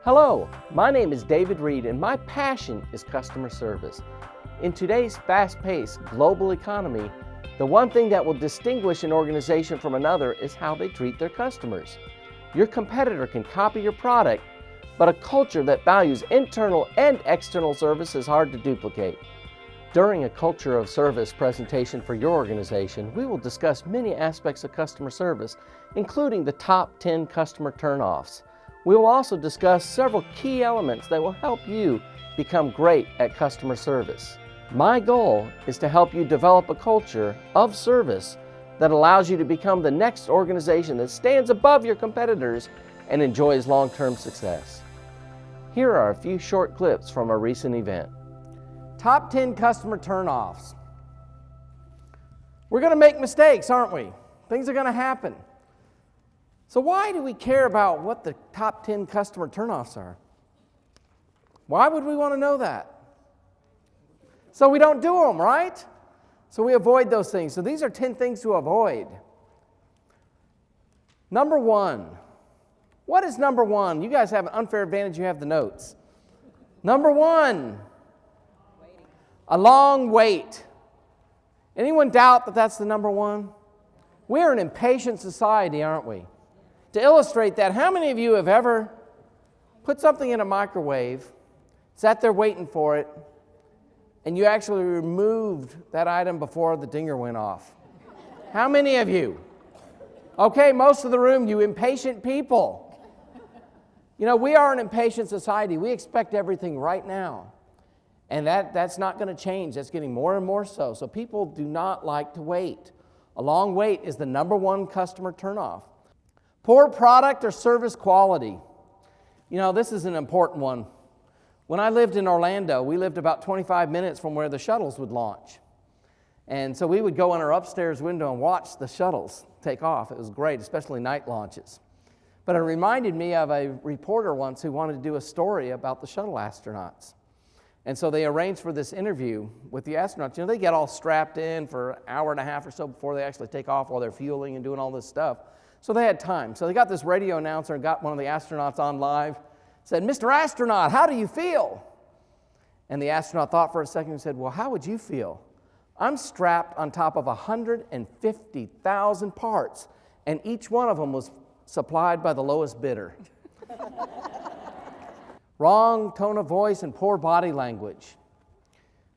Hello, my name is David Reed and my passion is customer service. In today's fast-paced global economy, the one thing that will distinguish an organization from another is how they treat their customers. Your competitor can copy your product, but a culture that values internal and external service is hard to duplicate. During a Culture of Service presentation for your organization, we will discuss many aspects of customer service, including the top 10 customer turnoffs. We will also discuss several key elements that will help you become great at customer service. My goal is to help you develop a culture of service that allows you to become the next organization that stands above your competitors and enjoys long-term success. Here are a few short clips from a recent event. Top 10 customer turnoffs. We're going to make mistakes, aren't we? Things are going to happen. So why do we care about what the top 10 customer turnoffs are? Why would we want to know that? So we don't do them, right? So we avoid those things. So these are 10 things to avoid. Number one. What is number one? You guys have an unfair advantage. You have the notes. Number one. A long wait. Anyone doubt that that's the number one? We're an impatient society, aren't we? To illustrate that, how many of you have ever put something in a microwave, sat there waiting for it, and you actually removed that item before the dinger went off? How many of you? Okay, most of the room, you impatient people. You know, we are an impatient society. We expect everything right now. And that's not going to change. That's getting more and more so. So people do not like to wait. A long wait is the number one customer turnoff. Poor product or service quality. You know, this is an important one. When I lived in Orlando, we lived about 25 minutes from where the shuttles would launch. And so we would go in our upstairs window and watch the shuttles take off. It was great, especially night launches. But it reminded me of a reporter once who wanted to do a story about the shuttle astronauts. And so they arranged for this interview with the astronauts. You know, they get all strapped in for an hour and a half or so before they actually take off while they're fueling and doing all this stuff. So they had time. So they got this radio announcer and got one of the astronauts on live, said, "Mr. Astronaut, how do you feel?" And the astronaut thought for a second and said, "Well, how would you feel? I'm strapped on top of 150,000 parts, and each one of them was supplied by the lowest bidder." Wrong tone of voice and poor body language.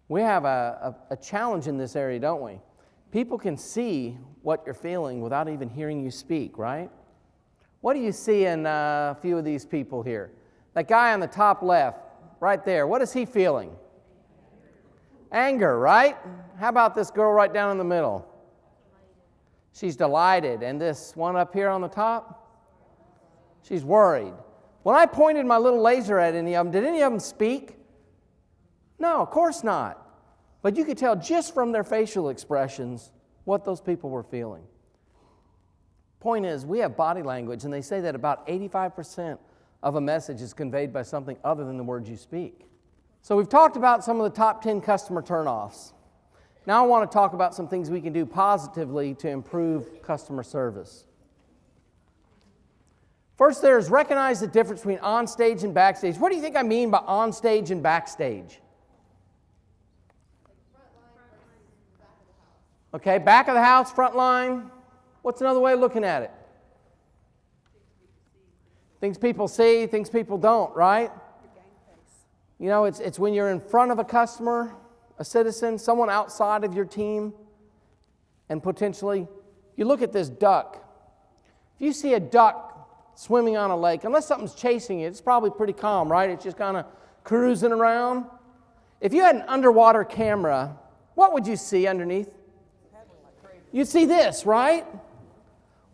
We have a challenge in this area, don't we? People can see what you're feeling without even hearing you speak, right? What do you see in a few of these people here? That guy on the top left, right there, what is he feeling? Anger, right? How about this girl right down in the middle? She's delighted. And this one up here on the top? She's worried. When I pointed my little laser at any of them, did any of them speak? No, of course not. But you could tell just from their facial expressions what those people were feeling. Point is, we have body language, and they say that about 85% of a message is conveyed by something other than the words you speak. So we've talked about some of the top 10 customer turnoffs. Now I want to talk about some things we can do positively to improve customer service. First, there's recognize the difference between on-stage and backstage. What do you think I mean by on-stage and backstage? Okay, back of the house, front line. What's another way of looking at it? Things people see, things people don't, right? You know, it's when you're in front of a customer, a citizen, someone outside of your team, and potentially, you look at this duck. If you see a duck swimming on a lake, unless something's chasing it, it's probably pretty calm, right? It's just kind of cruising around. If you had an underwater camera, what would you see underneath? You'd see this, right?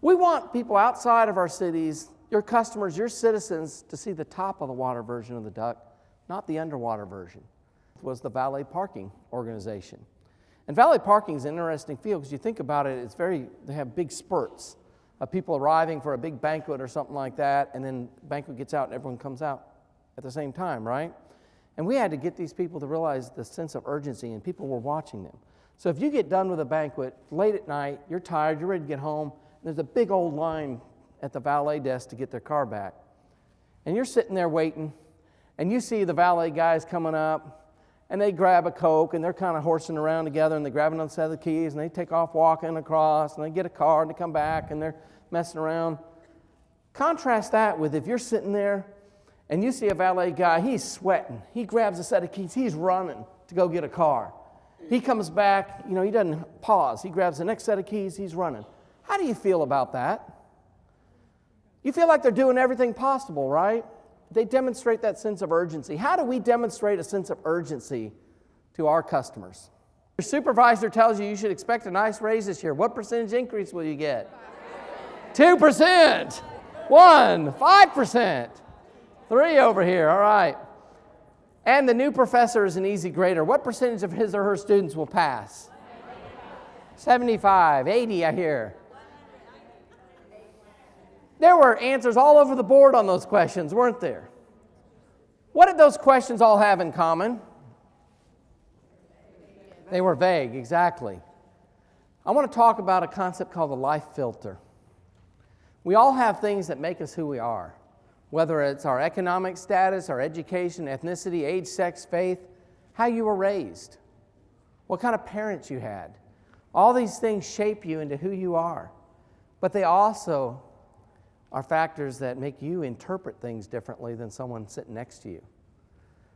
We want people outside of our cities, your customers, your citizens, to see the top of the water version of the duck, not the underwater version. It was the valet parking organization. And valet parking is an interesting field because you think about it, they have big spurts of people arriving for a big banquet or something like that, and then the banquet gets out and everyone comes out at the same time, right? And we had to get these people to realize the sense of urgency, and people were watching them. So if you get done with a banquet late at night, you're tired, you're ready to get home, there's a big old line at the valet desk to get their car back. and you're sitting there waiting, and you see the valet guys coming up, and they grab a Coke, and they're kind of horsing around together, and they grab another set of the keys, and they take off walking across, and they get a car, and they come back, and they're messing around. Contrast that with if you're sitting there, and you see a valet guy, he's sweating. He grabs a set of keys, he's running to go get a car. He comes back, he doesn't pause. He grabs the next set of keys, he's running. How do you feel about that? You feel like they're doing everything possible, right? They demonstrate that sense of urgency. How do we demonstrate a sense of urgency to our customers? Your supervisor tells you should expect a nice raise this year. What percentage increase will you get? 2%. 1, 5%. 3 over here, all right. And the new professor is an easy grader. What percentage of his or her students will pass? 75, 80, I hear. There were answers all over the board on those questions, weren't there? What did those questions all have in common? They were vague, exactly. I want to talk about a concept called the life filter. We all have things that make us who we are, whether it's our economic status, our education, ethnicity, age, sex, faith, how you were raised, what kind of parents you had. All these things shape you into who you are, but they also are factors that make you interpret things differently than someone sitting next to you.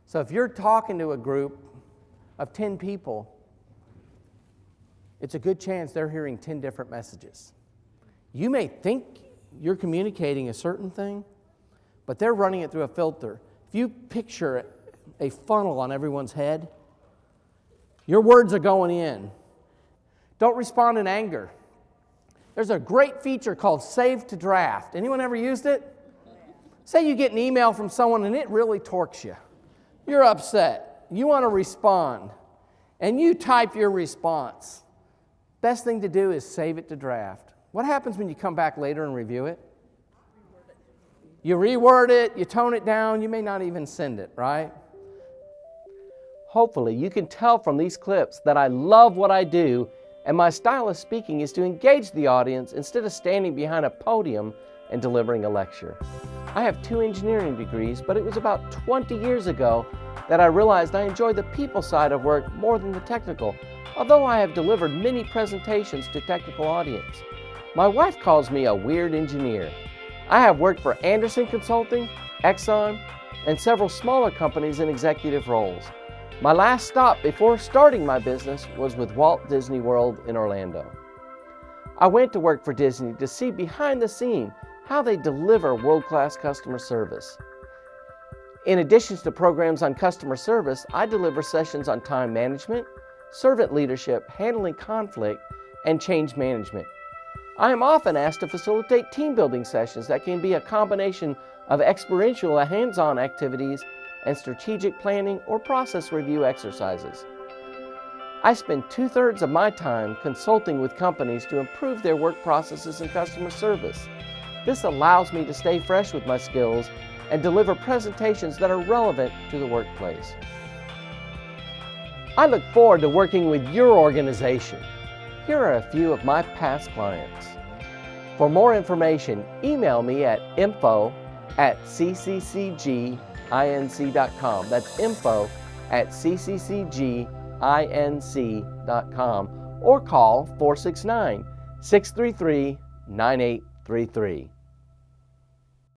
So if you're talking to a group of 10 people, it's a good chance they're hearing 10 different messages. You may think you're communicating a certain thing, but they're running it through a filter. If you picture a funnel on everyone's head, your words are going in. Don't respond in anger. There's a great feature called Save to Draft. Anyone ever used it? Say you get an email from someone and it really torques you. You're upset. You want to respond. And you type your response. Best thing to do is save it to draft. What happens when you come back later and review it? You reword it, you tone it down, you may not even send it, right? Hopefully you can tell from these clips that I love what I do, and my style of speaking is to engage the audience instead of standing behind a podium and delivering a lecture. I have 2 engineering degrees, but it was about 20 years ago that I realized I enjoy the people side of work more than the technical, although I have delivered many presentations to technical audience. My wife calls me a weird engineer. I have worked for Andersen Consulting, Exxon, and several smaller companies in executive roles. My last stop before starting my business was with Walt Disney World in Orlando. I went to work for Disney to see behind the scene how they deliver world-class customer service. In addition to programs on customer service, I deliver sessions on time management, servant leadership, handling conflict, and change management. I am often asked to facilitate team building sessions that can be a combination of experiential and hands-on activities and strategic planning or process review exercises. I spend 2/3 of my time consulting with companies to improve their work processes and customer service. This allows me to stay fresh with my skills and deliver presentations that are relevant to the workplace. I look forward to working with your organization. Here are a few of my past clients. For more information, email me at info@cccginc.com. That's info@cccginc.com or call 469-633-9833.